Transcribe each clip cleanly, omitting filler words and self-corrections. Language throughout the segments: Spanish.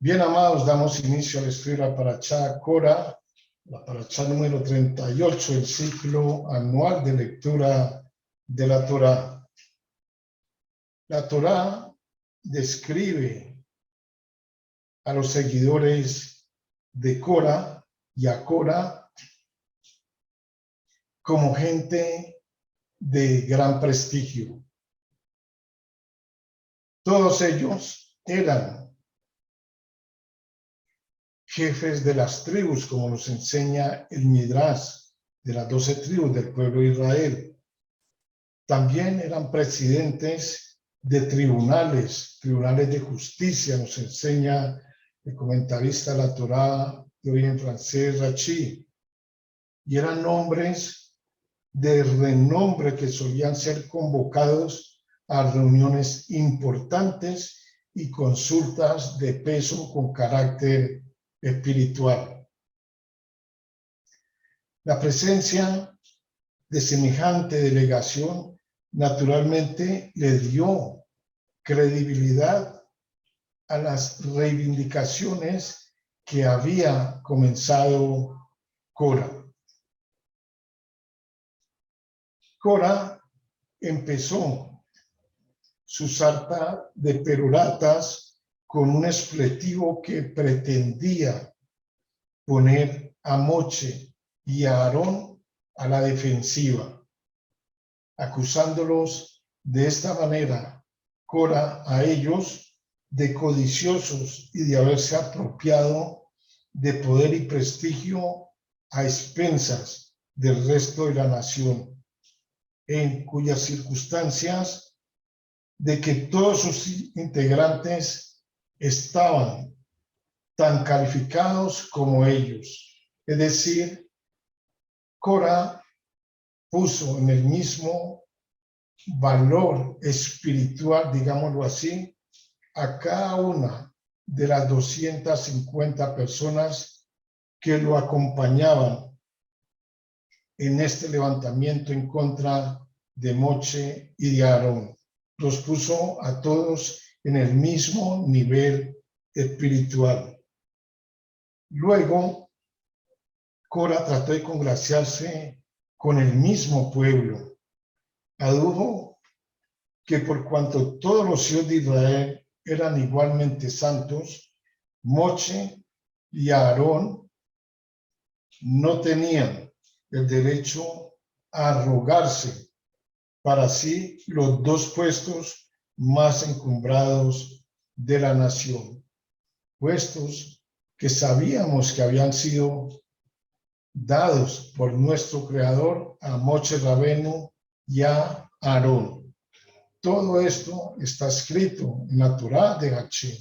Bien, amados, damos inicio al estudio de la Parashá Cora, la Parashá número 38 del ciclo anual de lectura de la Torá. La Torá describe a los seguidores de Cora y a Cora como gente de gran prestigio. Todos ellos eran jefes de las tribus, como nos enseña el Midrash, de las 12 tribus del pueblo de Israel. También eran presidentes de tribunales de justicia, nos enseña el comentarista de la Torá de hoy en francés, Rachi. Y eran hombres de renombre que solían ser convocados a reuniones importantes y consultas de peso con carácter espiritual. La presencia de semejante delegación naturalmente le dio credibilidad a las reivindicaciones que había comenzado Cora. Cora empezó su sarta de peroratas con un expletivo que pretendía poner a Moche y a Aarón a la defensiva, acusándolos de esta manera, Cora, a ellos de codiciosos y de haberse apropiado de poder y prestigio a expensas del resto de la nación, en cuyas circunstancias de que todos sus integrantes estaban tan calificados como ellos. Es decir, Cora puso en el mismo valor espiritual, digámoslo así, a cada una de las 250 personas que lo acompañaban en este levantamiento en contra de Moche y de Aarón. Los puso a todos en el mismo nivel espiritual. Luego, Cora trató de congraciarse con el mismo pueblo. Adujo que por cuanto todos los hijos de Israel eran igualmente santos, Moche y Aarón no tenían el derecho a arrogarse para sí los dos puestos más encumbrados de la nación, puestos que sabíamos que habían sido dados por nuestro Creador a Moche Rabenu y a Aarón. Todo esto está escrito en la Torá de Hachim.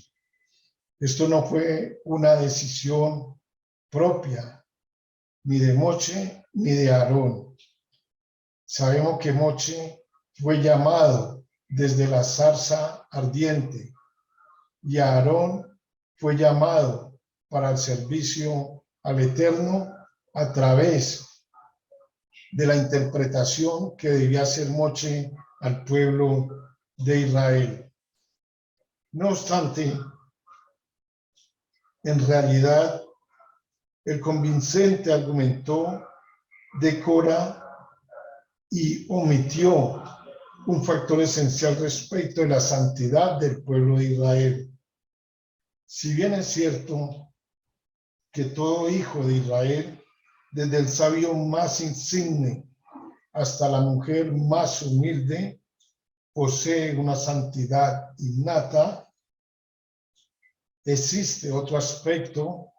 Esto no fue una decisión propia ni de Moche ni de Aarón. Sabemos que Moche fue llamado desde la zarza ardiente y Aarón fue llamado para el servicio al Eterno a través de la interpretación que debía hacer Moche al pueblo de Israel. No obstante, en realidad, el convincente argumentó de Cora y omitió un factor esencial respecto de la santidad del pueblo de Israel. Si bien es cierto que todo hijo de Israel, desde el sabio más insigne hasta la mujer más humilde, posee una santidad innata, existe otro aspecto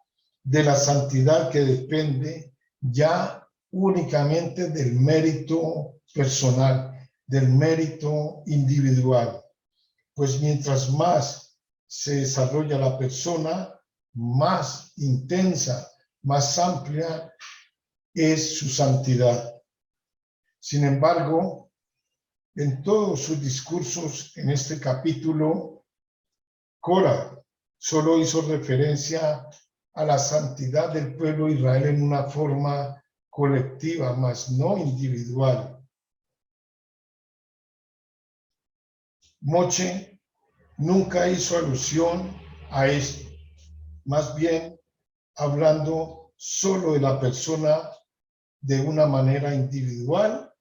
de la santidad que depende ya únicamente del mérito personal, del mérito individual. Pues mientras más se desarrolla la persona, más intensa, más amplia es su santidad. Sin embargo, en todos sus discursos en este capítulo, Cora solo hizo referencia a la santidad del pueblo de Israel en una forma colectiva, mas no individual. Moche nunca hizo alusión a esto. más bien hablando solo de la persona de una manera individual,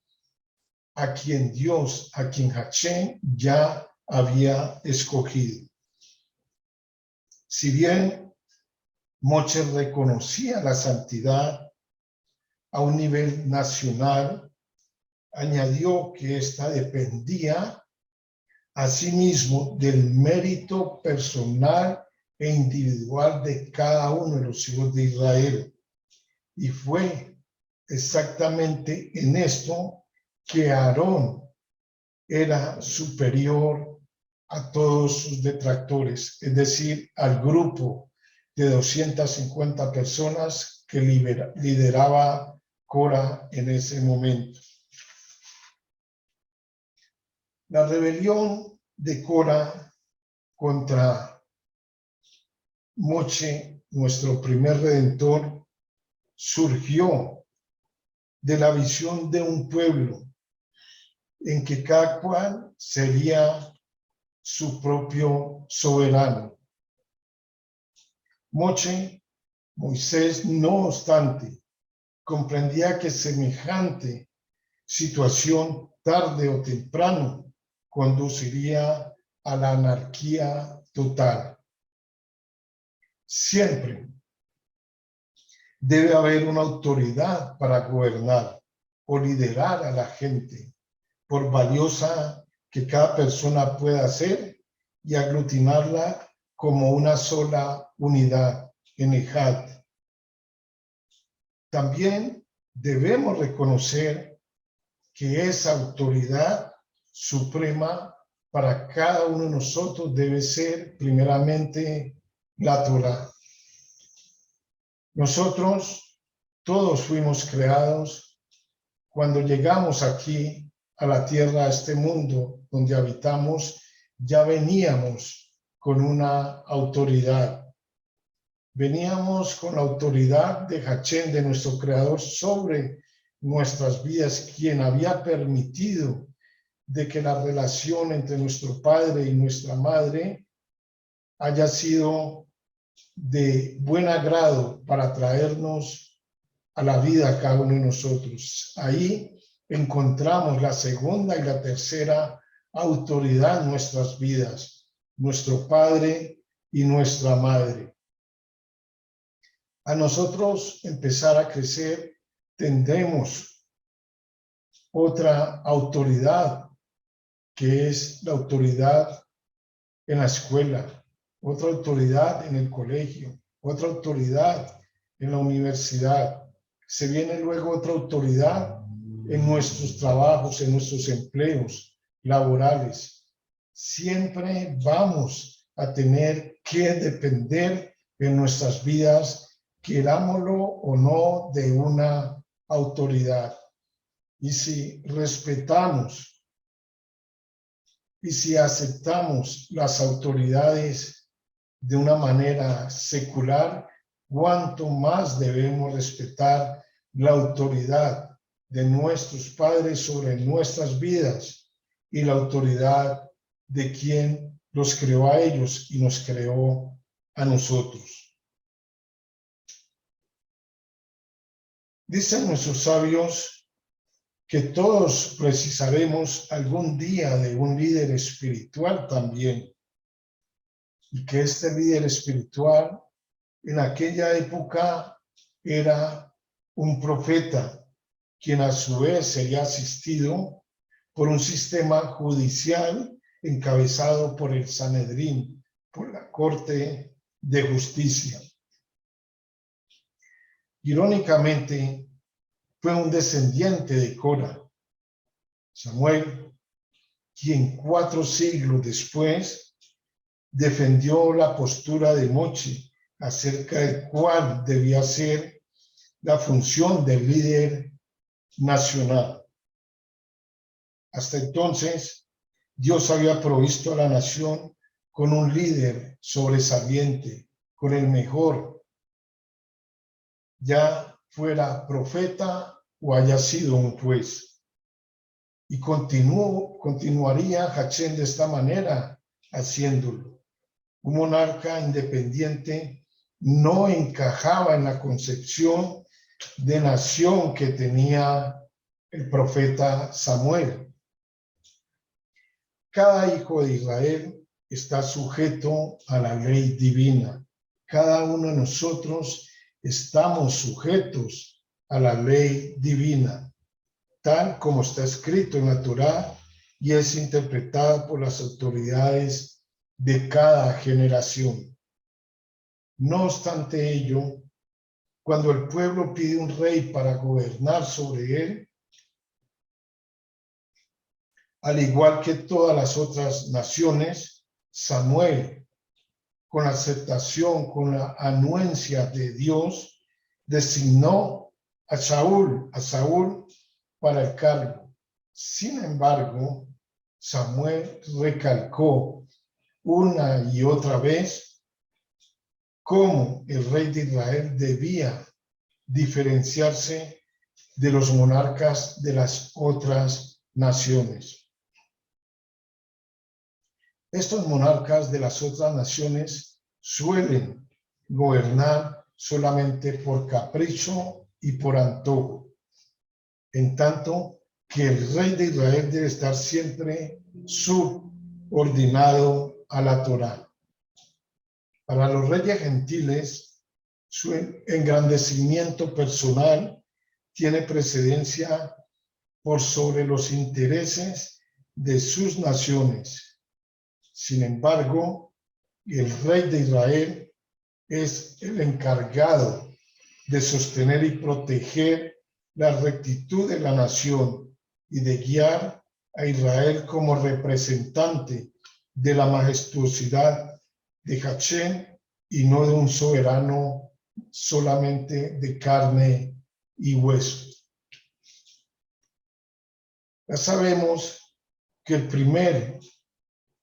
a quien Dios, a quien Hashem ya había escogido. Si bien Moshe reconocía la santidad a un nivel nacional, añadió que ésta dependía asimismo del mérito personal e individual de cada uno de los hijos de Israel. Y fue exactamente en esto que Aarón era superior a todos sus detractores, es decir, al grupo de 250 personas que lideraba Cora en ese momento. La rebelión de Cora contra Moshe, nuestro primer redentor, surgió de la visión de un pueblo en que cada cual sería su propio soberano. Moisés, no obstante, comprendía que semejante situación tarde o temprano conduciría a la anarquía total. Siempre debe haber una autoridad para gobernar o liderar a la gente, por valiosa que cada persona pueda ser, y aglutinarla como una sola unidad en Ejad. También debemos reconocer que esa autoridad suprema para cada uno de nosotros debe ser primeramente la Torá. Nosotros todos fuimos creados cuando llegamos aquí a la tierra, a este mundo donde habitamos, ya veníamos con una autoridad. Veníamos con la autoridad de Hashem, de nuestro Creador, sobre nuestras vidas, quien había permitido de que la relación entre nuestro padre y nuestra madre haya sido de buen agrado para traernos a la vida a cada uno de nosotros. Ahí encontramos la segunda y la tercera autoridad en nuestras vidas, nuestro padre y nuestra madre. A nosotros empezar a crecer, tendremos otra autoridad, que es la autoridad en la escuela, otra autoridad en el colegio, otra autoridad en la universidad. Se viene luego otra autoridad en nuestros trabajos, en nuestros empleos laborales. Siempre vamos a tener que depender en nuestras vidas, querámoslo o no, de una autoridad. Y si respetamos y si aceptamos las autoridades de una manera secular, cuánto más debemos respetar la autoridad de nuestros padres sobre nuestras vidas y la autoridad de quien los creó a ellos y nos creó a nosotros. Dicen nuestros sabios que todos precisaremos algún día de un líder espiritual también, y que este líder espiritual en aquella época era un profeta, quien a su vez sería asistido por un sistema judicial encabezado por el Sanedrín, por la Corte de Justicia. Irónicamente, fue un descendiente de Cora, Samuel, quien 4 siglos después defendió la postura de Moshe acerca de cuál debía ser la función del líder nacional. Hasta entonces, Dios había provisto a la nación con un líder sobresaliente, con el mejor, ya fuera profeta o haya sido un juez. Y continuaría Hashem de esta manera, haciéndolo. Un monarca independiente no encajaba en la concepción de nación que tenía el profeta Samuel. Cada hijo de Israel está sujeto a la ley divina. Cada uno de nosotros estamos sujetos a la ley divina, tal como está escrito en la Torá y es interpretada por las autoridades de cada generación. No obstante ello, cuando el pueblo pide un rey para gobernar sobre él, al igual que todas las otras naciones, Samuel, con la aceptación, con la anuencia de Dios, designó a Saúl para el cargo. Sin embargo, Samuel recalcó una y otra vez cómo el rey de Israel debía diferenciarse de los monarcas de las otras naciones. Estos monarcas de las otras naciones suelen gobernar solamente por capricho y por antojo, en tanto que el rey de Israel debe estar siempre subordinado a la Torá. Para los reyes gentiles, su engrandecimiento personal tiene precedencia por sobre los intereses de sus naciones. Sin embargo, el rey de Israel es el encargado de sostener y proteger la rectitud de la nación y de guiar a Israel como representante de la majestuosidad de Hachén y no de un soberano solamente de carne y hueso. Ya sabemos que el primer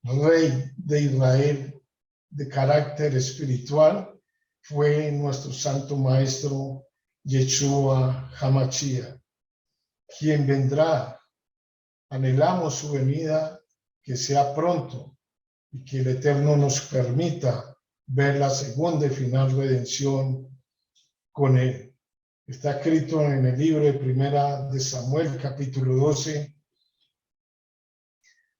rey de Israel de carácter espiritual fue nuestro santo maestro Yeshua HaMashiach, quien vendrá. Anhelamos su venida, que sea pronto y que el Eterno nos permita ver la segunda y final redención con él. Está escrito en el libro de Primera de Samuel, capítulo 12.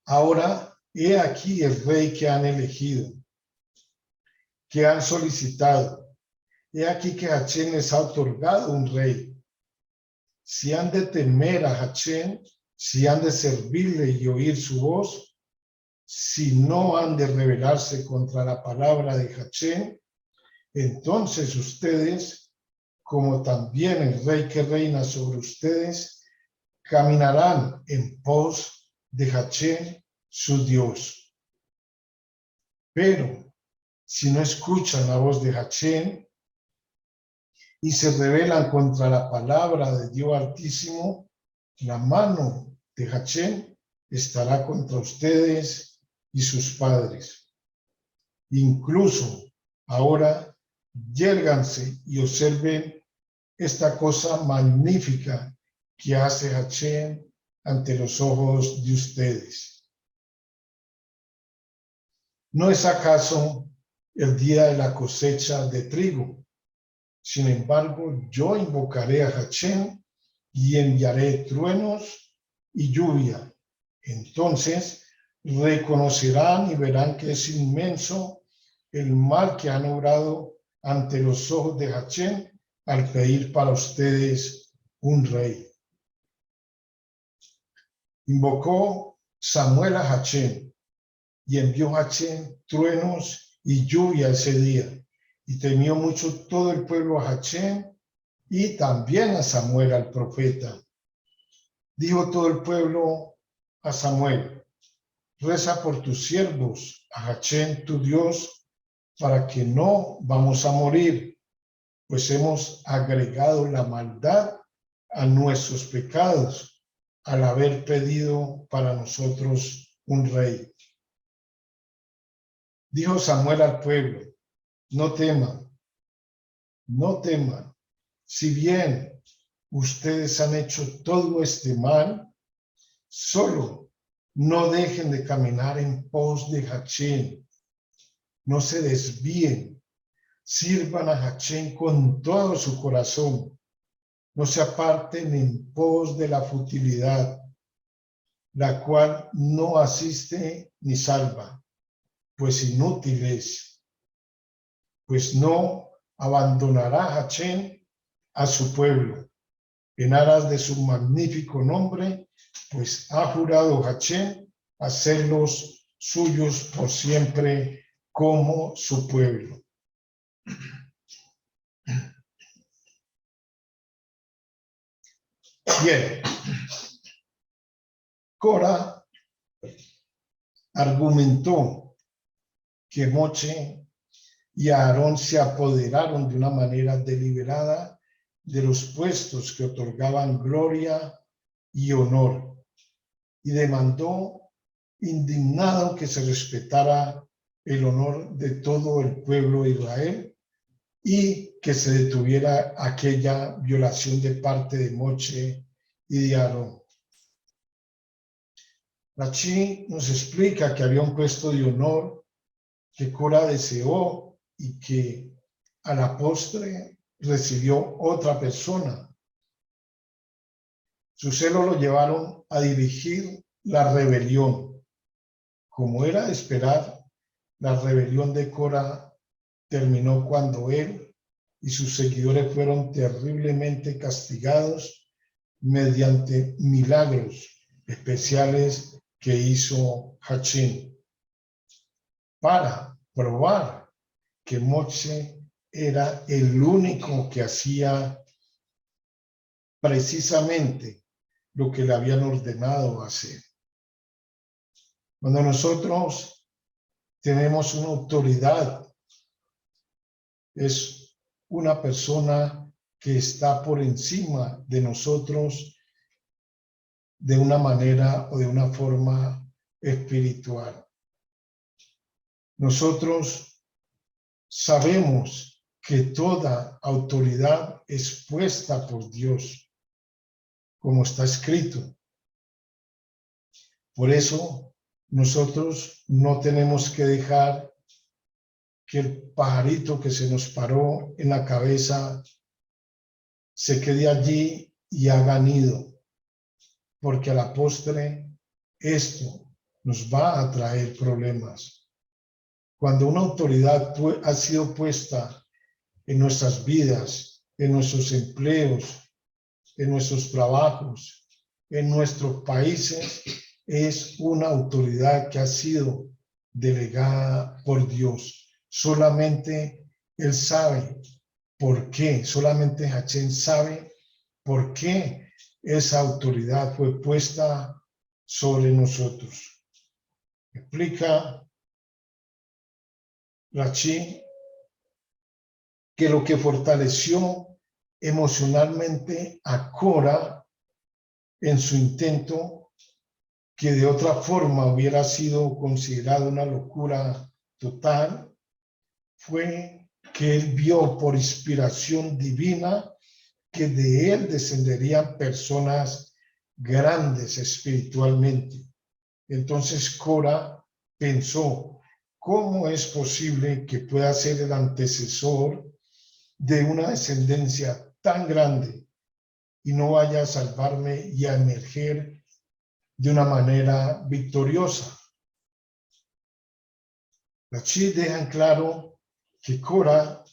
Ahora, he aquí el rey que han elegido, que han solicitado. He aquí que Hachén les ha otorgado un rey. Si han de temer a Hachén, si han de servirle y oír su voz, si no han de rebelarse contra la palabra de Hachén, entonces ustedes, como también el rey que reina sobre ustedes, caminarán en pos de Hachén, su Dios. Pero si no escuchan la voz de Hachén y se rebelan contra la palabra de Dios Altísimo, la mano de Hachén estará contra ustedes y sus padres. Incluso ahora, yérganse y observen esta cosa magnífica que hace Hachén ante los ojos de ustedes. ¿No es acaso el día de la cosecha de trigo? Sin embargo, yo invocaré a Hachén y enviaré truenos y lluvia. Entonces reconocerán y verán que es inmenso el mal que han obrado ante los ojos de Hachén al pedir para ustedes un rey. Invocó Samuel a Hachén y envió Hachén truenos y lluvia ese día. Y temió mucho todo el pueblo a Hachén y también a Samuel, al profeta. Dijo todo el pueblo a Samuel: reza por tus siervos, a Hachén tu Dios, para que no vamos a morir, pues hemos agregado la maldad a nuestros pecados al haber pedido para nosotros un rey. Dijo Samuel al pueblo: no teman, no teman. Si bien ustedes han hecho todo este mal, solo no dejen de caminar en pos de Hachén. No se desvíen, sirvan a Hachén con todo su corazón, no se aparten en pos de la futilidad, la cual no asiste ni salva, pues inútil es, pues no abandonará Hachén a su pueblo, en aras de su magnífico nombre, pues ha jurado Hachén hacerlos suyos por siempre como su pueblo. Bien, Cora argumentó que Moche y Aarón se apoderaron de una manera deliberada de los puestos que otorgaban gloria y honor, y demandó indignado que se respetara el honor de todo el pueblo de Israel y que se detuviera aquella violación de parte de Moche y de Aarón. Rashi nos explica que había un puesto de honor que Cora deseó y que a la postre recibió otra persona. Su celo lo llevaron a dirigir la rebelión. Como era de esperar, la rebelión de Cora terminó cuando él y sus seguidores fueron terriblemente castigados mediante milagros especiales que hizo Hachín para probar que Moche era el único que hacía precisamente lo que le habían ordenado hacer. Cuando nosotros tenemos una autoridad, es una persona que está por encima de nosotros de una manera o de una forma espiritual. Nosotros sabemos que toda autoridad es puesta por Dios, como está escrito. Por eso nosotros no tenemos que dejar que el pajarito que se nos paró en la cabeza se quede allí y haga nido, porque a la postre esto nos va a traer problemas. Cuando una autoridad ha sido puesta en nuestras vidas, en nuestros empleos, en nuestros trabajos, en nuestros países, es una autoridad que ha sido delegada por Dios. Solamente Él sabe por qué, solamente Hachén sabe por qué esa autoridad fue puesta sobre nosotros. Explica Rashi que lo que fortaleció emocionalmente a Cora en su intento, que de otra forma hubiera sido considerado una locura total, fue que él vio por inspiración divina que de él descenderían personas grandes espiritualmente. Entonces Cora pensó, ¿cómo es posible que pueda ser el antecesor de una descendencia tan grande y no vaya a salvarme y a emerger de una manera victoriosa? Rashi deja en claro que Cora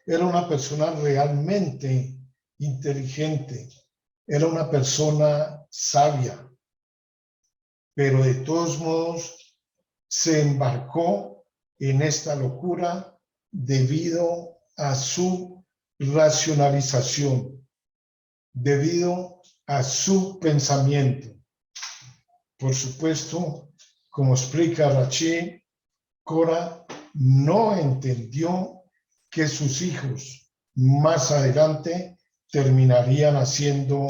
era una persona realmente inteligente, era una persona sabia, pero de todos modos se embarcó en esta locura debido a su racionalización, debido a su pensamiento. Por supuesto, como explica Rashi, Cora no entendió que sus hijos más adelante terminarían haciendo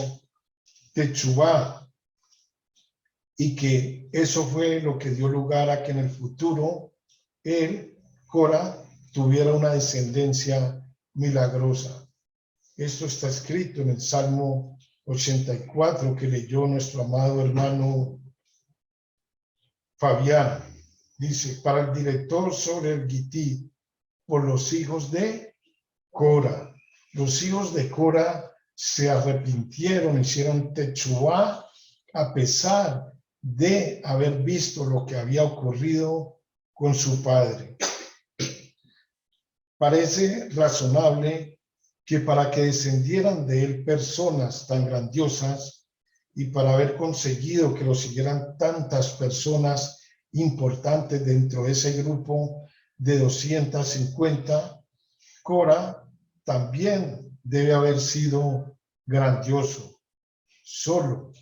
techubá y que eso fue lo que dio lugar a que en el futuro él, Cora, tuviera una descendencia milagrosa. Esto está escrito en el Salmo 84 que leyó nuestro amado hermano Fabián. Dice, para el director sobre el Gití, por los hijos de Cora. Los hijos de Cora se arrepintieron, hicieron techubá, a pesar de haber visto lo que había ocurrido con su padre. Parece razonable que para que descendieran de él personas tan grandiosas y para haber conseguido que lo siguieran tantas personas importantes dentro de ese grupo de 250, Cora también debe haber sido grandioso, solo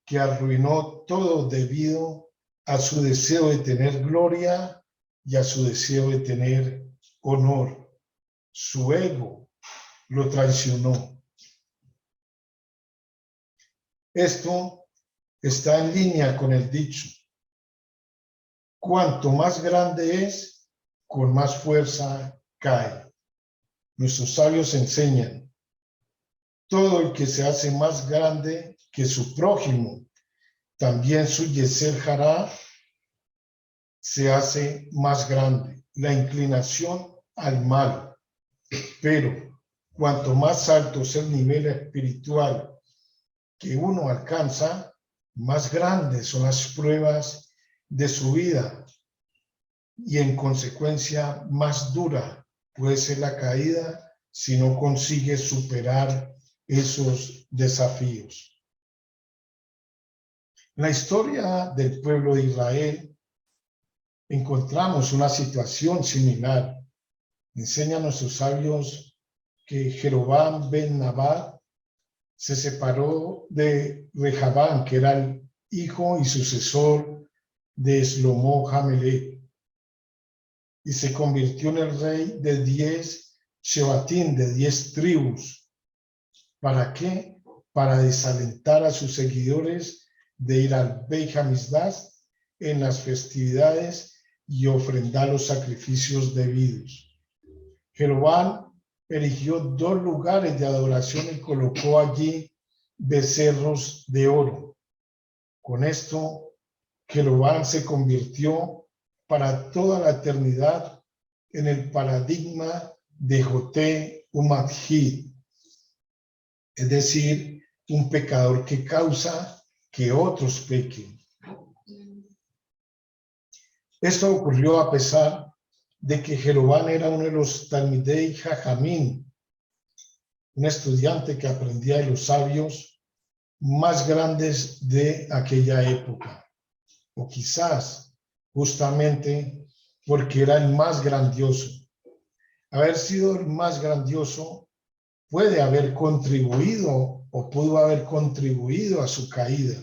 que arruinó todo debido a su deseo de tener gloria y a su deseo de tener honor. Su ego lo traicionó. Esto está en línea con el dicho: cuanto más grande es, con más fuerza cae. Nuestros sabios enseñan: todo el que se hace más grande que su prójimo, también su yeser hará se hace más grande. La inclinación al mal. Pero cuanto más alto es el nivel espiritual que uno alcanza, más grandes son las pruebas de su vida y en consecuencia más dura puede ser la caída si no consigue superar esos desafíos. En la historia del pueblo de Israel encontramos una situación similar. Enseñan nuestros sabios que Jeroboam ben Nabat se separó de Rehabán, que era el hijo y sucesor de Shlomo Hamelech, y se convirtió en el rey de 10 Shebatim, de 10 tribus. ¿Para qué? Para desalentar a sus seguidores de ir al Beit HaMikdash en las festividades y ofrendar los sacrificios debidos. Jeroboam eligió 2 lugares de adoración y colocó allí becerros de oro. Con esto, Jeroboam se convirtió para toda la eternidad en el paradigma de Joté Umadhid, es decir, un pecador que causa que otros pequen. Esto ocurrió a pesar de que Jeroboam era uno de los Talmidei Jajamín, un estudiante que aprendía de los sabios más grandes de aquella época, o quizás justamente porque era el más grandioso. Haber sido el más grandioso puede haber contribuido o pudo haber contribuido a su caída,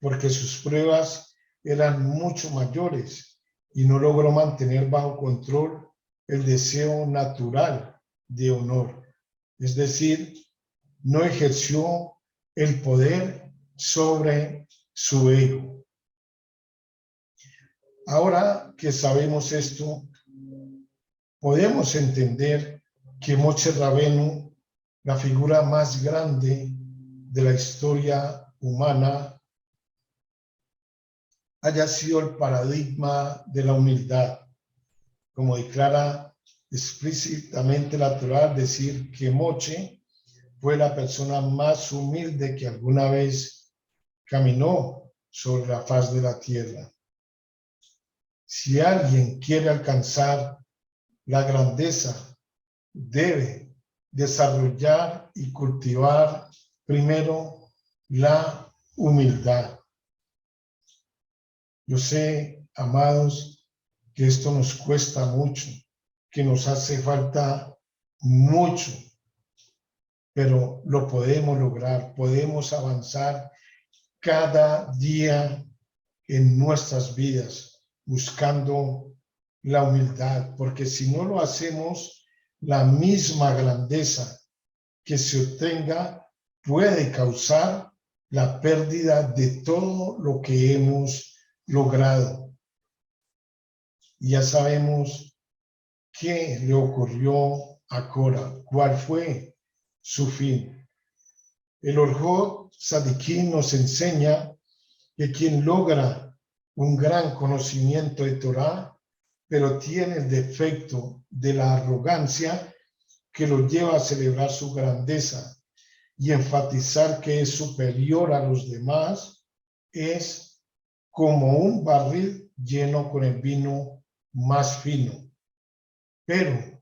porque sus pruebas eran mucho mayores y no logró mantener bajo control el deseo natural de honor. Es decir, no ejerció el poder sobre su ego. Ahora que sabemos esto, podemos entender que Moshe Rabenu, la figura más grande de la historia humana, haya sido el paradigma de la humildad, como declara explícitamente la Torá, decir que Moshe fue la persona más humilde que alguna vez caminó sobre la faz de la tierra. Si alguien quiere alcanzar la grandeza, debe desarrollar y cultivar primero la humildad. Yo sé, amados, que esto nos cuesta mucho, que nos hace falta mucho, pero lo podemos lograr, podemos avanzar cada día en nuestras vidas buscando la humildad, porque si no lo hacemos, la misma grandeza que se obtenga puede causar la pérdida de todo lo que hemos logrado. Y ya sabemos qué le ocurrió a Cora, cuál fue su fin. El Orjot Tzadikim nos enseña que quien logra un gran conocimiento de Torá pero tiene el defecto de la arrogancia que lo lleva a celebrar su grandeza y enfatizar que es superior a los demás. Es como un barril lleno con el vino más fino, pero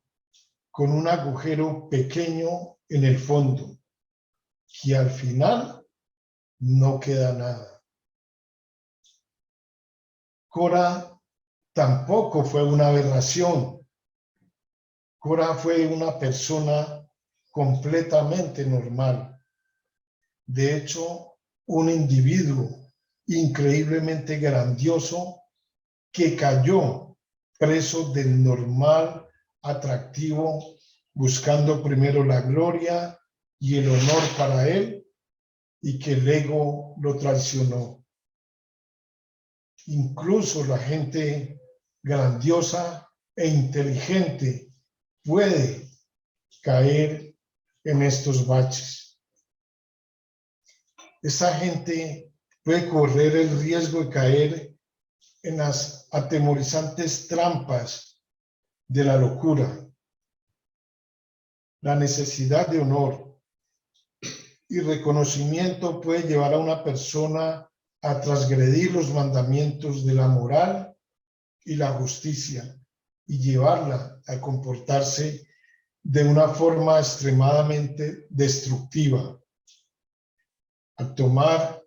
con un agujero pequeño en el fondo, que al final no queda nada. Cora tampoco fue una aberración. Cora fue una persona completamente normal. De hecho, un individuo increíblemente grandioso que cayó preso del normal atractivo, buscando primero la gloria y el honor para él, y que el ego lo traicionó. Incluso la gente grandiosa e inteligente puede caer en estos baches. Esa gente puede correr el riesgo de caer en las atemorizantes trampas de la locura, la necesidad de honor y reconocimiento puede llevar a una persona a transgredir los mandamientos de la moral y la justicia y llevarla a comportarse de una forma extremadamente destructiva, a tomar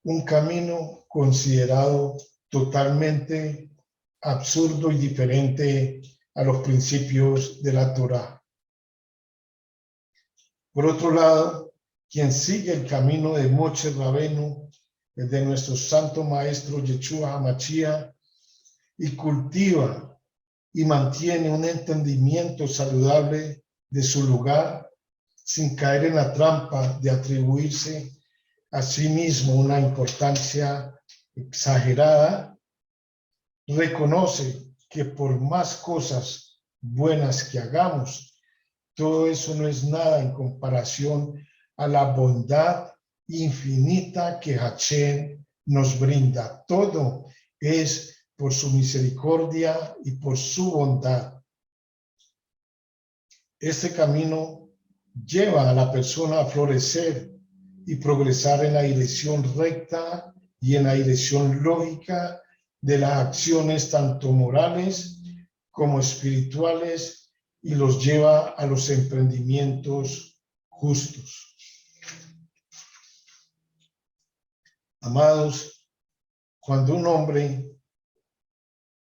un camino considerado totalmente absurdo y diferente a los principios de la Torá. Por otro lado, quien sigue el camino de Moshe Rabenu, el de nuestro santo maestro Yeshua HaMashiach, y cultiva y mantiene un entendimiento saludable de su lugar, sin caer en la trampa de atribuirse a sí mismo una importancia exagerada, reconoce que por más cosas buenas que hagamos, todo eso no es nada en comparación a la bondad infinita que Hashem nos brinda. Todo es por su misericordia y por su bondad. Este camino lleva a la persona a florecer y progresar en la dirección recta y en la dirección lógica de las acciones tanto morales como espirituales, y los lleva a los emprendimientos justos. Amados, cuando un hombre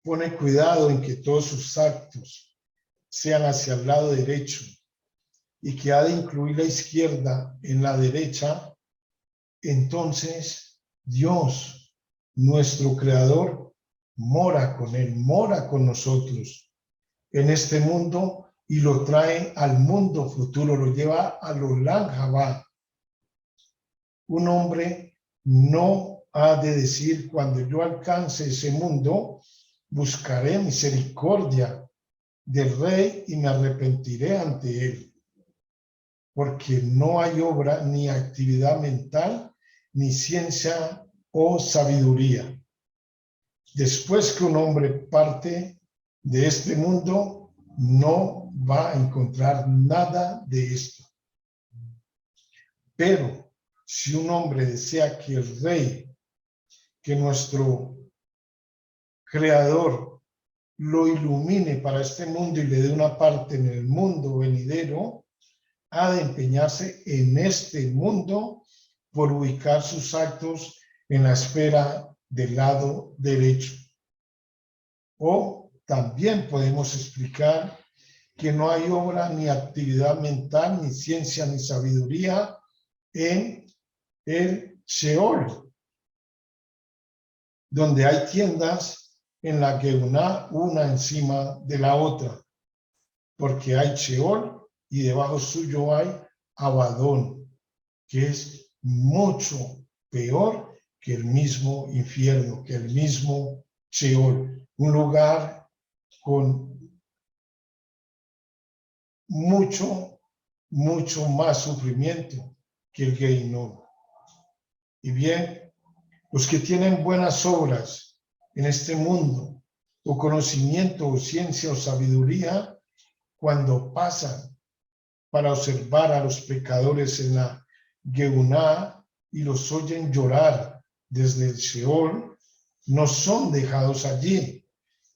pone cuidado en que todos sus actos sean hacia el lado derecho y que ha de incluir la izquierda en la derecha, entonces Dios, nuestro Creador, mora con él, mora con nosotros en este mundo y lo trae al mundo futuro, lo lleva a l'Olam Habá. Un hombre no ha de decir: cuando yo alcance ese mundo, buscaré misericordia del Rey y me arrepentiré ante él. Porque no hay obra, ni actividad mental, ni ciencia o sabiduría. Después que un hombre parte de este mundo, no va a encontrar nada de esto. Pero si un hombre desea que el Rey, que nuestro Creador, lo ilumine para este mundo y le dé una parte en el mundo venidero, ha de empeñarse en este mundo por ubicar sus actos en la esfera del lado derecho. O también podemos explicar que no hay obra, ni actividad mental, ni ciencia, ni sabiduría en el Sheol, donde hay tiendas en la que una encima de la otra, porque hay Sheol y debajo suyo hay Abadón, que es mucho peor que el mismo infierno, que el mismo Sheol, un lugar con mucho más sufrimiento que el Gehinnom. Y bien, los que tienen buenas obras en este mundo o conocimiento o ciencia o sabiduría cuando pasan para observar a los pecadores en la Gehuná y los oyen llorar desde el Sheol, no son dejados allí,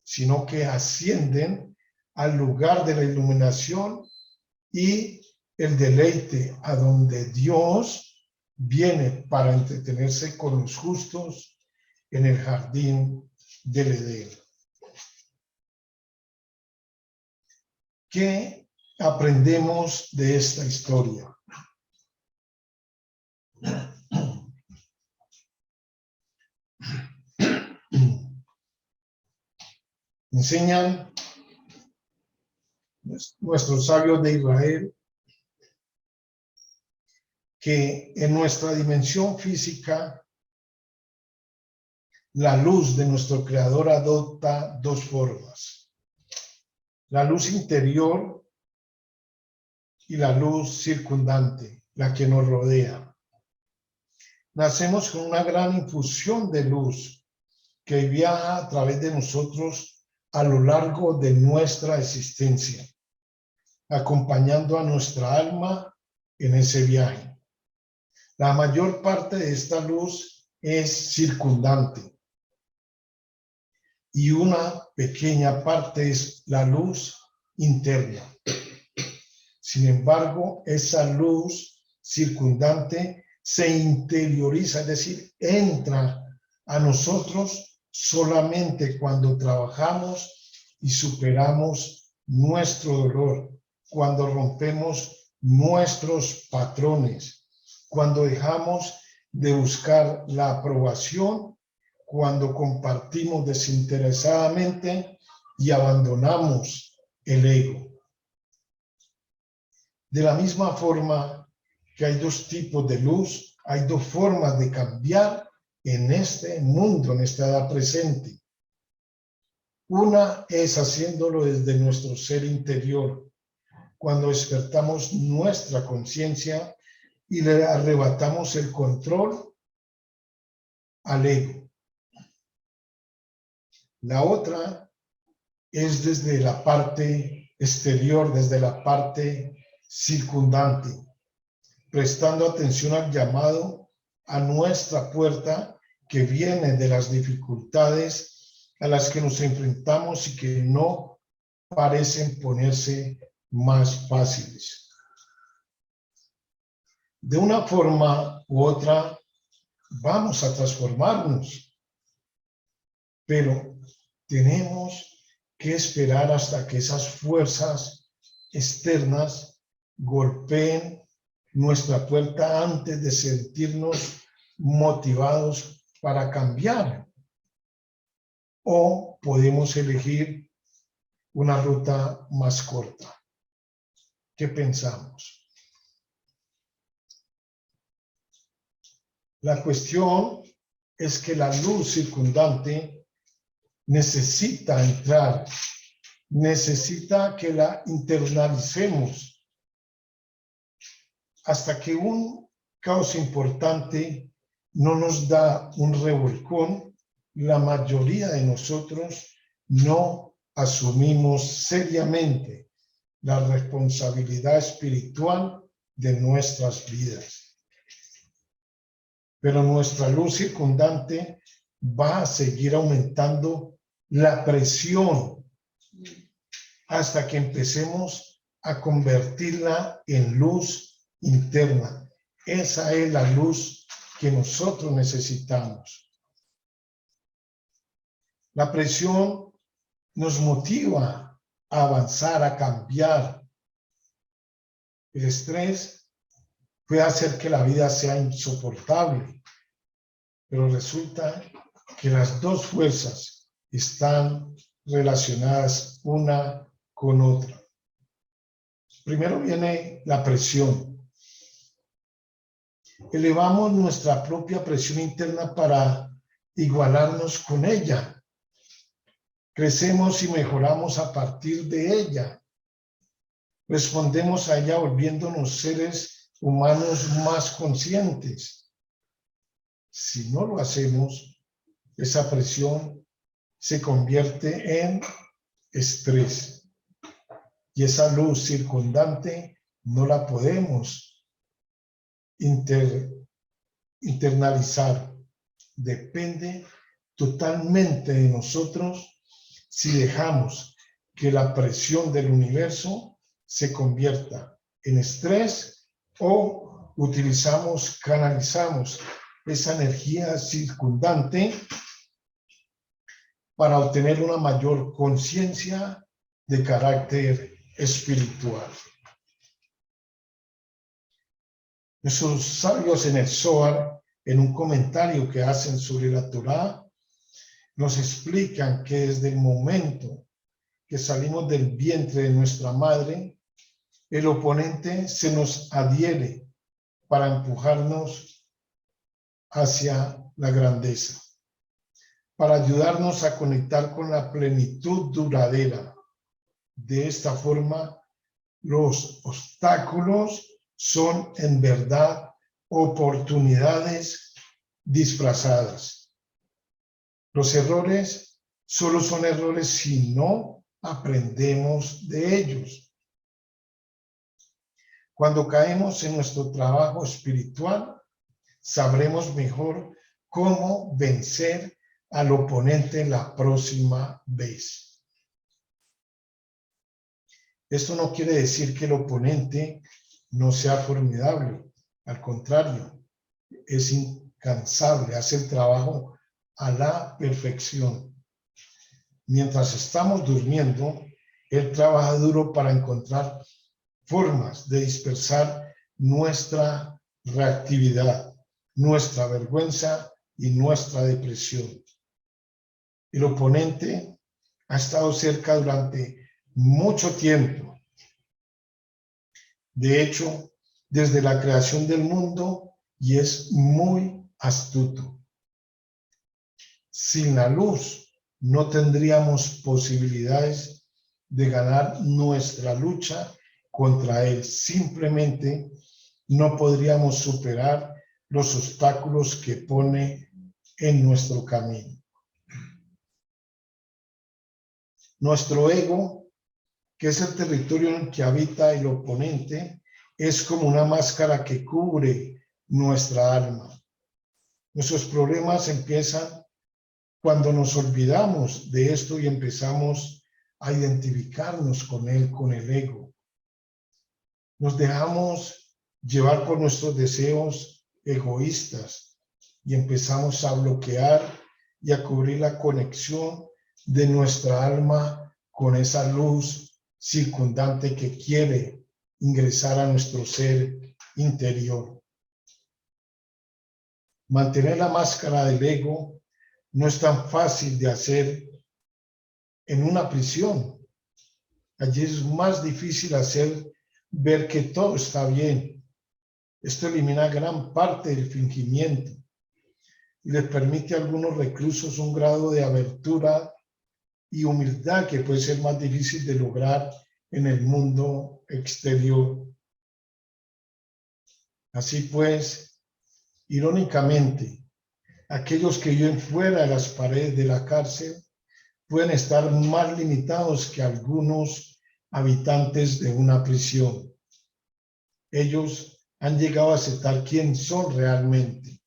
sino que ascienden al lugar de la iluminación y el deleite, a donde Dios viene para entretenerse con los justos en el jardín del Edén. ¿Qué aprendemos de esta historia? Enseñan nuestros sabios de Israel que en nuestra dimensión física la luz de nuestro Creador adopta dos formas: la luz interior y la luz circundante, la que nos rodea. Nacemos con una gran infusión de luz que viaja a través de nosotros a lo largo de nuestra existencia, acompañando a nuestra alma en ese viaje. La mayor parte de esta luz es circundante y una pequeña parte es la luz interna. Sin embargo, esa luz circundante se interioriza, es decir, entra a nosotros solamente cuando trabajamos y superamos nuestro dolor, cuando rompemos nuestros patrones, cuando dejamos de buscar la aprobación, cuando compartimos desinteresadamente y abandonamos el ego. De la misma forma que hay dos tipos de luz, hay dos formas de cambiar en este mundo, en esta edad presente. Una es haciéndolo desde nuestro ser interior, cuando despertamos nuestra conciencia y le arrebatamos el control al ego. La otra es desde la parte exterior, desde la parte circundante, prestando atención al llamado a nuestra puerta que viene de las dificultades a las que nos enfrentamos y que no parecen ponerse más fáciles. De una forma u otra vamos a transformarnos, pero tenemos que esperar hasta que esas fuerzas externas golpeen nuestra puerta antes de sentirnos motivados para cambiar. O podemos elegir una ruta más corta. ¿Qué pensamos? La cuestión es que la luz circundante necesita entrar, necesita que la internalicemos hasta que un caos importante no nos da un revolcón. La mayoría de nosotros no asumimos seriamente la responsabilidad espiritual de nuestras vidas. Pero nuestra luz circundante va a seguir aumentando la presión hasta que empecemos a convertirla en luz interna. Esa es la luz que nosotros necesitamos. La presión nos motiva a avanzar, a cambiar. El estrés puede hacer que la vida sea insoportable, pero resulta que las dos fuerzas están relacionadas una con otra. Primero viene la presión. Elevamos nuestra propia presión interna para igualarnos con ella. Crecemos y mejoramos a partir de ella. Respondemos a ella volviéndonos seres humanos más conscientes. Si no lo hacemos, esa presión se convierte en estrés. Y esa luz circundante no la podemos internalizar. Depende totalmente de nosotros si dejamos que la presión del universo se convierta en estrés o canalizamos esa energía circundante para obtener una mayor conciencia de carácter espiritual. Nuestros sabios en el Zohar, en un comentario que hacen sobre la Torá, nos explican que desde el momento que salimos del vientre de nuestra madre, el oponente se nos adhiere para empujarnos hacia la grandeza, para ayudarnos a conectar con la plenitud duradera. De esta forma, los obstáculos son en verdad oportunidades disfrazadas. Los errores solo son errores si no aprendemos de ellos. Cuando caemos en nuestro trabajo espiritual, sabremos mejor cómo vencer al oponente la próxima vez. Esto no quiere decir que el oponente no sea formidable. Al contrario, es incansable, hace el trabajo a la perfección. Mientras estamos durmiendo, él trabaja duro para encontrar formas de dispersar nuestra reactividad, nuestra vergüenza y nuestra depresión. El oponente ha estado cerca durante mucho tiempo. De hecho, desde la creación del mundo, y es muy astuto. Sin la luz no tendríamos posibilidades de ganar nuestra lucha contra él. Simplemente no podríamos superar los obstáculos que pone en nuestro camino. Nuestro ego, que es el territorio en el que habita el oponente, es como una máscara que cubre nuestra alma. Nuestros problemas empiezan cuando nos olvidamos de esto y empezamos a identificarnos con él, con el ego. Nos dejamos llevar por nuestros deseos egoístas y empezamos a bloquear y a cubrir la conexión de nuestra alma con esa luz circundante que quiere ingresar a nuestro ser interior. Mantener la máscara del ego no es tan fácil de hacer en una prisión. Allí es más difícil hacer ver que todo está bien. Esto elimina gran parte del fingimiento y les permite a algunos reclusos un grado de abertura y humildad que puede ser más difícil de lograr en el mundo exterior. Así pues, irónicamente, aquellos que viven fuera de las paredes de la cárcel pueden estar más limitados que algunos habitantes de una prisión. Ellos han llegado a aceptar quién son realmente.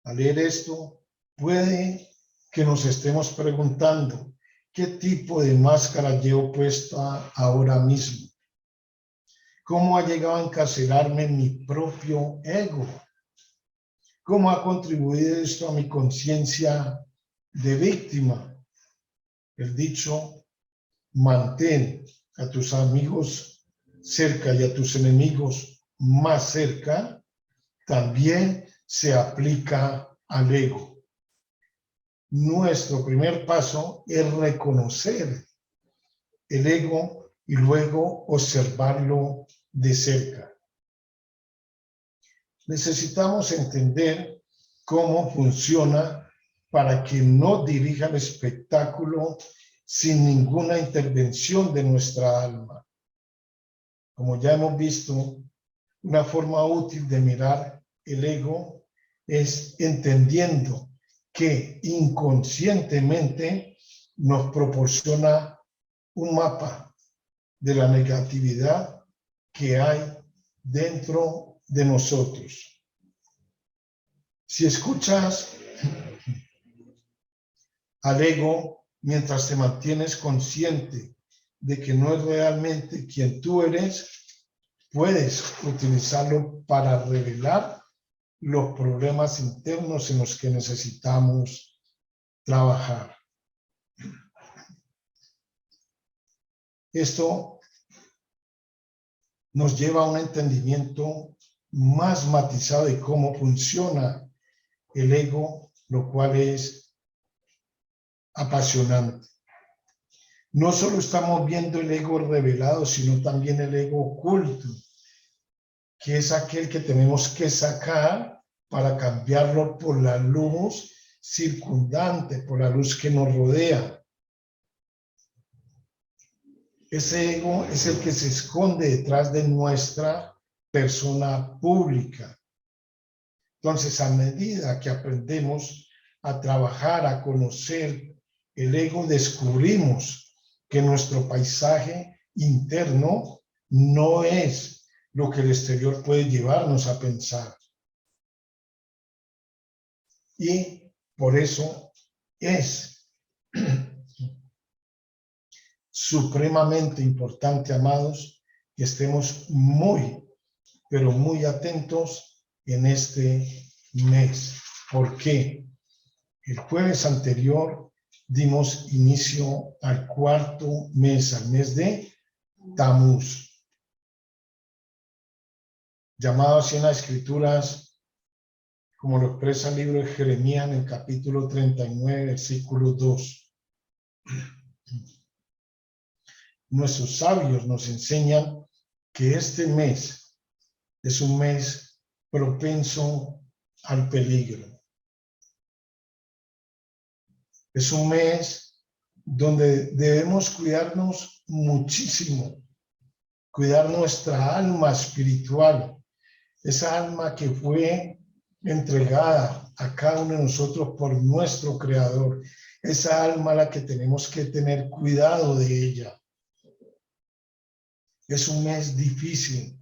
Al leer esto, puede que nos estemos preguntando qué tipo de máscara llevo puesta ahora mismo. ¿Cómo ha llegado a encarcelarme mi propio ego? ¿Cómo ha contribuido esto a mi conciencia de víctima? El dicho, mantén a tus amigos cerca y a tus enemigos más cerca, también se aplica al ego. Nuestro primer paso es reconocer el ego y luego observarlo de cerca. Necesitamos entender cómo funciona para que no dirija el espectáculo sin ninguna intervención de nuestra alma. Como ya hemos visto, una forma útil de mirar el ego es entendiendo que inconscientemente nos proporciona un mapa de la negatividad que hay dentro de nosotros. Si escuchas al ego mientras te mantienes consciente de que no es realmente quien tú eres, puedes utilizarlo para revelar los problemas internos en los que necesitamos trabajar. Esto nos lleva a un entendimiento más matizado de cómo funciona el ego, lo cual es apasionante. No solo estamos viendo el ego revelado, sino también el ego oculto, que es aquel que tenemos que sacar para cambiarlo por la luz circundante, por la luz que nos rodea. Ese ego es el que se esconde detrás de nuestra persona pública. Entonces, a medida que aprendemos a trabajar, a conocer el ego, descubrimos que nuestro paisaje interno no es lo que el exterior puede llevarnos a pensar. Y por eso es supremamente importante, amados, que estemos muy, pero muy atentos en este mes. ¿Por qué? El jueves anterior dimos inicio al cuarto mes, al mes de Tamuz, llamado así en las escrituras, como lo expresa el libro de Jeremías en el capítulo 39, versículo 2. Nuestros sabios nos enseñan que este mes es un mes propenso al peligro. Es un mes donde debemos cuidarnos muchísimo, cuidar nuestra alma espiritual, esa alma que fue entregada a cada uno de nosotros por nuestro Creador, esa alma a la que tenemos que tener cuidado de ella. Es un mes difícil,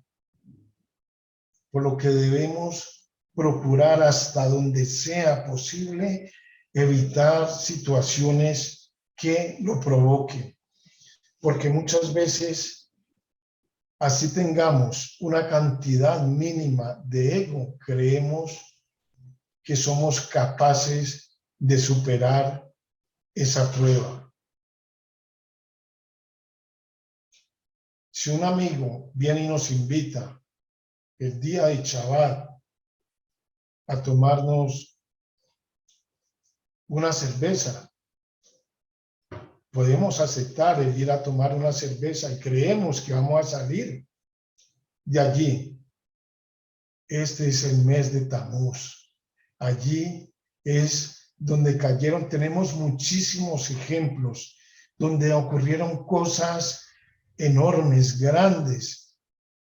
por lo que debemos procurar hasta donde sea posible evitar situaciones que lo provoquen, porque muchas veces así tengamos una cantidad mínima de ego, creemos que somos capaces de superar esa prueba. Si un amigo viene y nos invita el día de Shabbat a tomarnos una cerveza, podemos aceptar el ir a tomar una cerveza y creemos que vamos a salir de allí. Este es el mes de Tamuz. Allí es donde cayeron, tenemos muchísimos ejemplos, donde ocurrieron cosas enormes, grandes,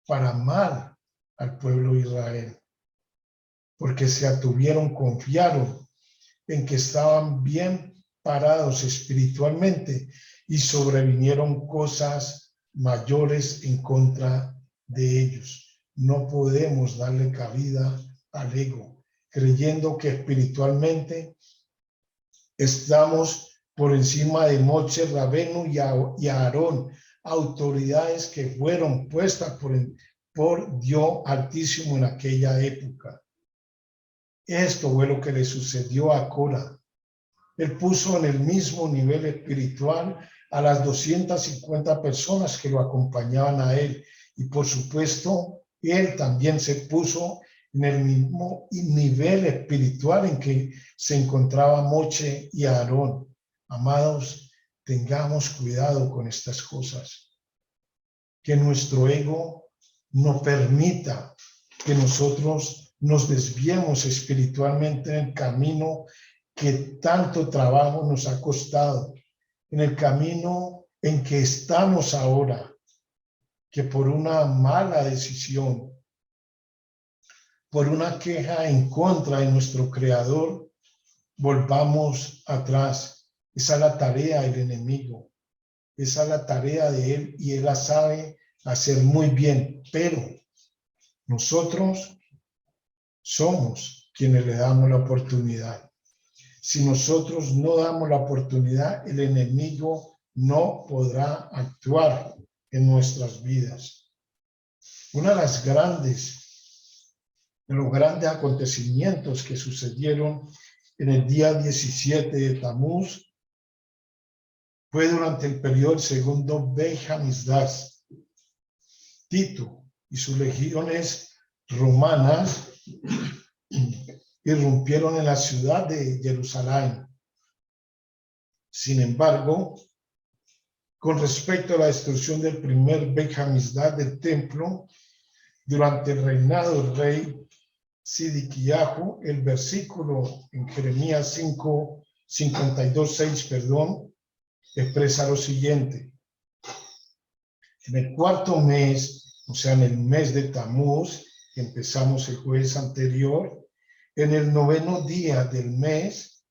para mal al pueblo de Israel, porque se atuvieron, confiaron en que estaban bien parados espiritualmente y sobrevinieron cosas mayores en contra de ellos. No podemos darle cabida al ego, creyendo que espiritualmente estamos por encima de Moshe Rabenu y Aarón, autoridades que fueron puestas por Dios Altísimo en aquella época. Esto fue lo que le sucedió a Cora. Él puso en el mismo nivel espiritual a las 250 personas que lo acompañaban a él. Y por supuesto, él también se puso en el mismo nivel espiritual en que se encontraba Moshe y Aarón. Amados, tengamos cuidado con estas cosas. Que nuestro ego no permita que nosotros nos desviemos espiritualmente en el camino que tanto trabajo nos ha costado, en el camino en que estamos ahora, que por una mala decisión, por una queja en contra de nuestro Creador, volvamos atrás. Esa es la tarea del enemigo. Esa es la tarea de él y él la sabe hacer muy bien. Pero nosotros somos quienes le damos la oportunidad. Si nosotros no damos la oportunidad, el enemigo no podrá actuar en nuestras vidas. Uno de los grandes acontecimientos que sucedieron en el día 17 de Tamuz fue durante el periodo del segundo Beit Hamikdash. Tito y sus legiones romanas irrumpieron en la ciudad de Jerusalén. Sin embargo, con respecto a la destrucción del primer Beit Hamikdash del templo, durante el reinado del rey Sidiquiahu, el versículo en Jeremías 52:6, expresa lo siguiente: en el cuarto mes, o sea, en el mes de Tamuz, que empezamos el jueves anterior, en el 9º día del mes,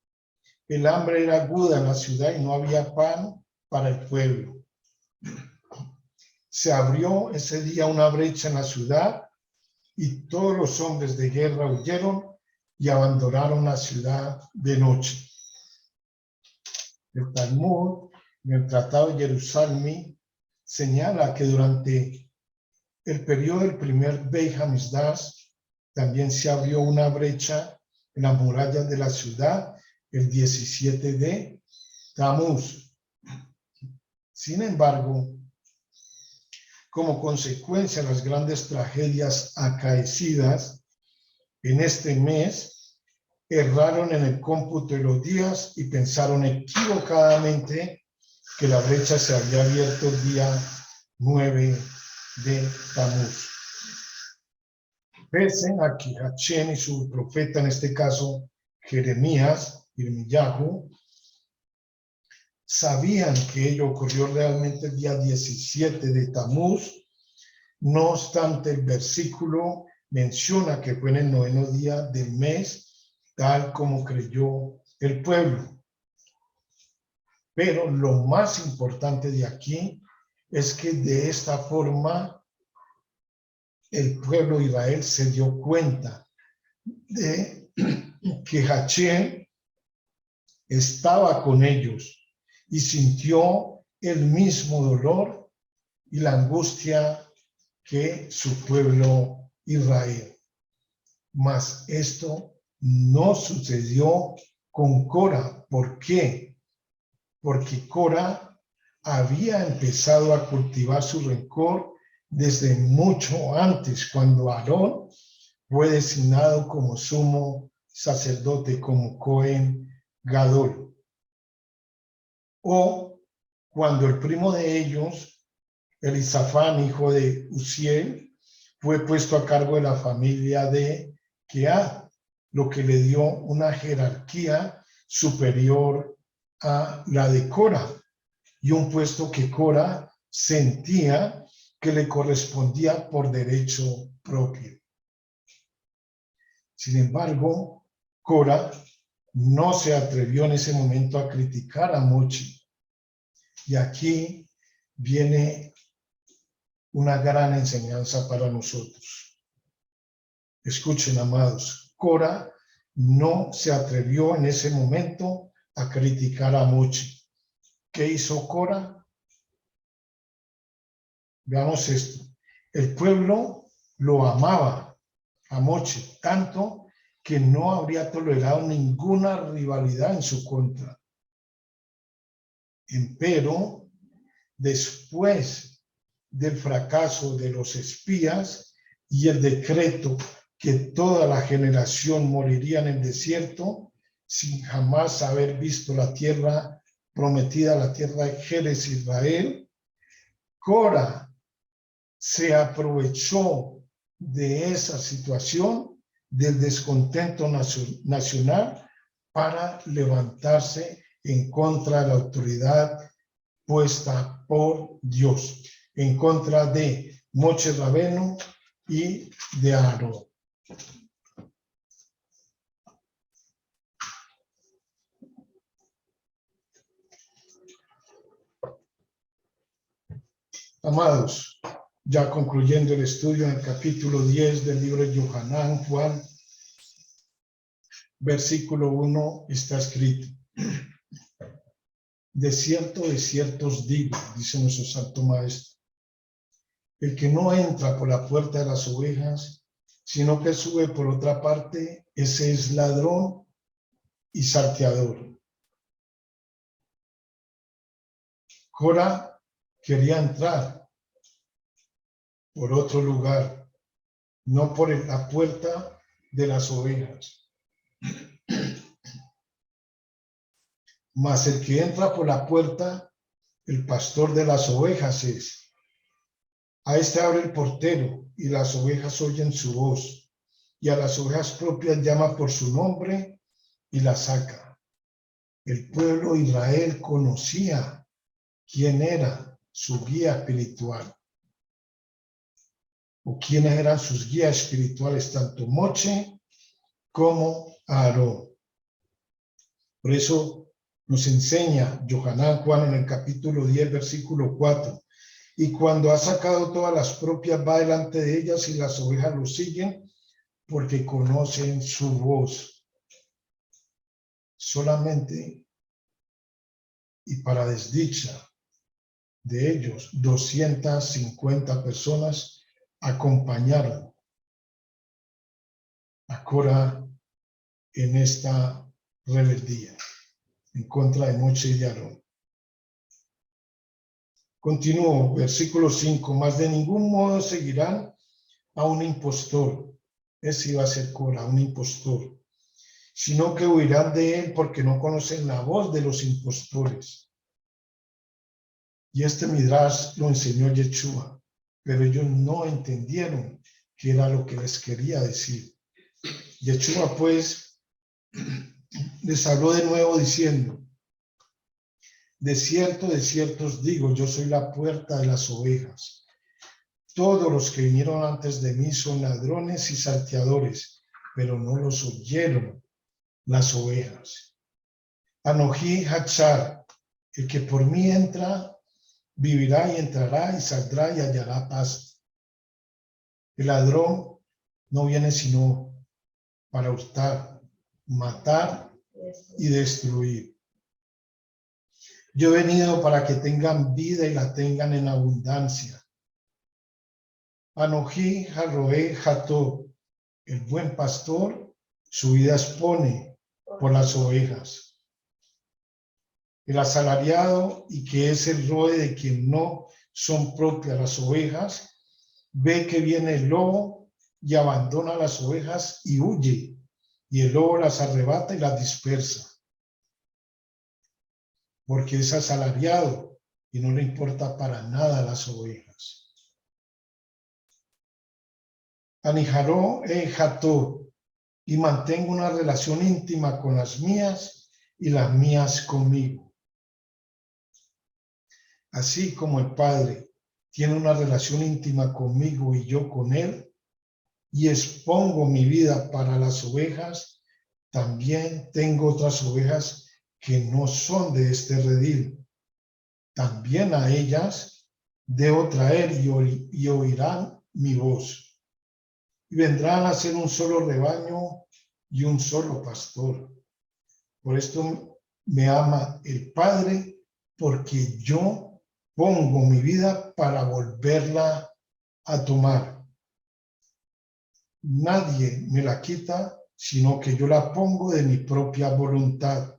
el hambre era aguda en la ciudad y no había pan para el pueblo. Se abrió ese día una brecha en la ciudad y todos los hombres de guerra huyeron y abandonaron la ciudad de noche. El Talmud, en el Tratado de Jerusalén, señala que durante el periodo del primer Beit Hamikdash también se abrió una brecha en las murallas de la ciudad el 17 de Tamuz. Sin embargo, como consecuencia de las grandes tragedias acaecidas en este mes, erraron en el cómputo de los días y pensaron equivocadamente que la brecha se había abierto el día 9 de Tamuz. Pese a que Hachén y su profeta, en este caso Jeremías, Irmiyahu, sabían que ello ocurrió realmente el día 17 de Tamuz. No obstante, el versículo menciona que fue en el 9º día del mes, tal como creyó el pueblo. Pero lo más importante de aquí es que de esta forma el pueblo de Israel se dio cuenta de que Hachén estaba con ellos y sintió el mismo dolor y la angustia que su pueblo Israel. Mas esto no sucedió con Cora. ¿Por qué? Porque Cora había empezado a cultivar su rencor desde mucho antes, cuando Aarón fue designado como sumo sacerdote, como Cohen Gadol. O cuando el primo de ellos, Elisafán, hijo de Uziel, fue puesto a cargo de la familia de Kehat, lo que le dio una jerarquía superior a la de Cora, y un puesto que Cora sentía que le correspondía por derecho propio. Sin embargo, Cora no se atrevió en ese momento a criticar a Mochi. Y aquí viene una gran enseñanza para nosotros. Escuchen, amados, Cora no se atrevió en ese momento a criticar a Mochi. ¿Qué hizo Cora? Veamos esto. El pueblo lo amaba a Mochi, tanto que no habría tolerado ninguna rivalidad en su contra. Empero, después del fracaso de los espías y el decreto que toda la generación moriría en el desierto sin jamás haber visto la tierra prometida, la tierra de Jerez Israel, Cora se aprovechó de esa situación del descontento nacional para levantarse en contra de la autoridad puesta por Dios, en contra de Moshe Rabenu y de Aarón. Amados, ya concluyendo el estudio en el capítulo 10 del libro de Yohanan, Juan, versículo 1 está escrito: de cierto os digo, dice nuestro Santo Maestro, el que no entra por la puerta de las ovejas, sino que sube por otra parte, ese es ladrón y salteador. Cora quería entrar por otro lugar, no por la puerta de las ovejas. Mas el que entra por la puerta, el pastor de las ovejas es. A este abre el portero, y las ovejas oyen su voz, y a las ovejas propias llama por su nombre y las saca. El pueblo de Israel conocía quién era su guía espiritual, o quiénes eran sus guías espirituales, tanto Moche como Aarón. Por eso nos enseña Yohanan Juan en el capítulo 10, versículo 4. Y cuando ha sacado todas las propias, va delante de ellas y las ovejas lo siguen porque conocen su voz. Solamente, y para desdicha de ellos, 250 personas acompañaron a Cora en esta rebeldía en contra de Moche y de Aarón. Continúo, versículo 5, mas de ningún modo seguirán a un impostor. Ese iba a ser Cora, un impostor, sino que huirán de él porque no conocen la voz de los impostores. Y este Midrash lo enseñó Yeshua, pero ellos no entendieron qué era lo que les quería decir. Yeshua pues les habló de nuevo diciendo: de cierto os digo, yo soy la puerta de las ovejas. Todos los que vinieron antes de mí son ladrones y salteadores, pero no los oyeron las ovejas. Anoji Hachar, el que por mí entra, vivirá y entrará y saldrá y hallará paz. El ladrón no viene sino para hurtar, matar y destruir. Yo he venido para que tengan vida y la tengan en abundancia. Anoji Haroe Jato, el buen pastor, su vida expone por las ovejas. El asalariado, y que es el roe de quien no son propias las ovejas, ve que viene el lobo y abandona las ovejas y huye, y el lobo las arrebata y las dispersa. Porque es asalariado y no le importa para nada las ovejas. Anijaró Jato, y mantengo una relación íntima con las mías y las mías conmigo. Así como el Padre tiene una relación íntima conmigo y yo con él, y expongo mi vida para las ovejas, también tengo otras ovejas que no son de este redil. También a ellas debo traer y oirán mi voz. Y vendrán a ser un solo rebaño y un solo pastor. Por esto me ama el Padre, porque yo pongo mi vida para volverla a tomar. Nadie me la quita, sino que yo la pongo de mi propia voluntad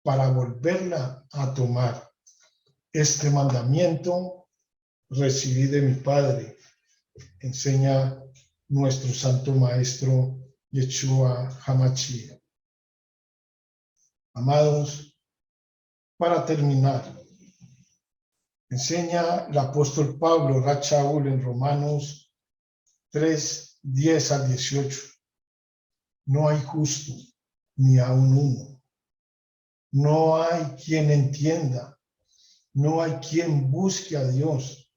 para volverla a tomar. Este mandamiento recibí de mi Padre, enseña nuestro Santo Maestro Yeshua HaMashiach. Amados, para terminar, enseña el apóstol Pablo Rachaul en Romanos 3, 10 al 18. No hay justo, ni aun uno. No hay quien entienda. No hay quien busque a Dios.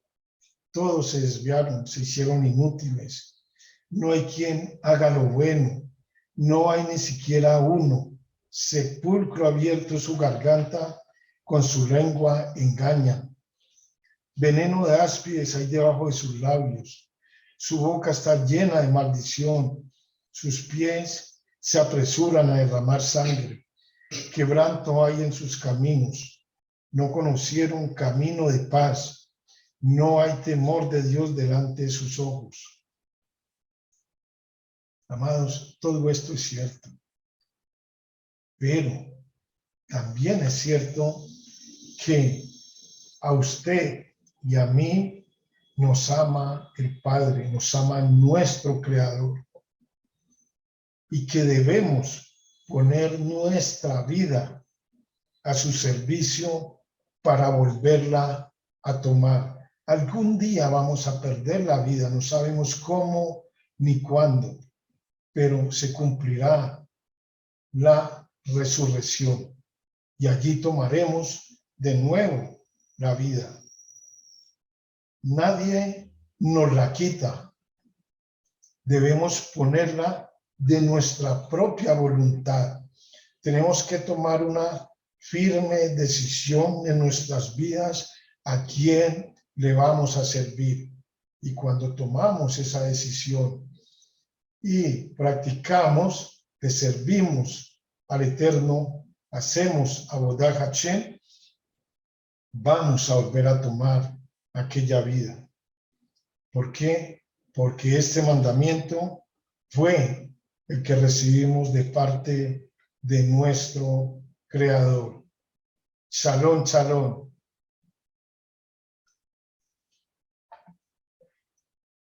Todos se desviaron, se hicieron inútiles. No hay quien haga lo bueno. No hay ni siquiera uno. Sepulcro abierto su garganta, con su lengua engañan. Veneno de áspides hay debajo de sus labios. Su boca está llena de maldición. Sus pies se apresuran a derramar sangre. Quebranto hay en sus caminos. No conocieron camino de paz. No hay temor de Dios delante de sus ojos. Amados, todo esto es cierto. Pero también es cierto que a usted y a mí nos ama el Padre, nos ama nuestro Creador, y que debemos poner nuestra vida a su servicio para volverla a tomar. Algún día vamos a perder la vida, no sabemos cómo ni cuándo, pero se cumplirá la resurrección y allí tomaremos de nuevo la vida. Nadie nos la quita. Debemos ponerla de nuestra propia voluntad. Tenemos que tomar una firme decisión en nuestras vidas a quién le vamos a servir. Y cuando tomamos esa decisión y practicamos, le servimos al Eterno, hacemos Avodat Hashem, vamos a volver a tomar aquella vida. ¿Por qué? Porque este mandamiento fue el que recibimos de parte de nuestro Creador. Shalom, shalom.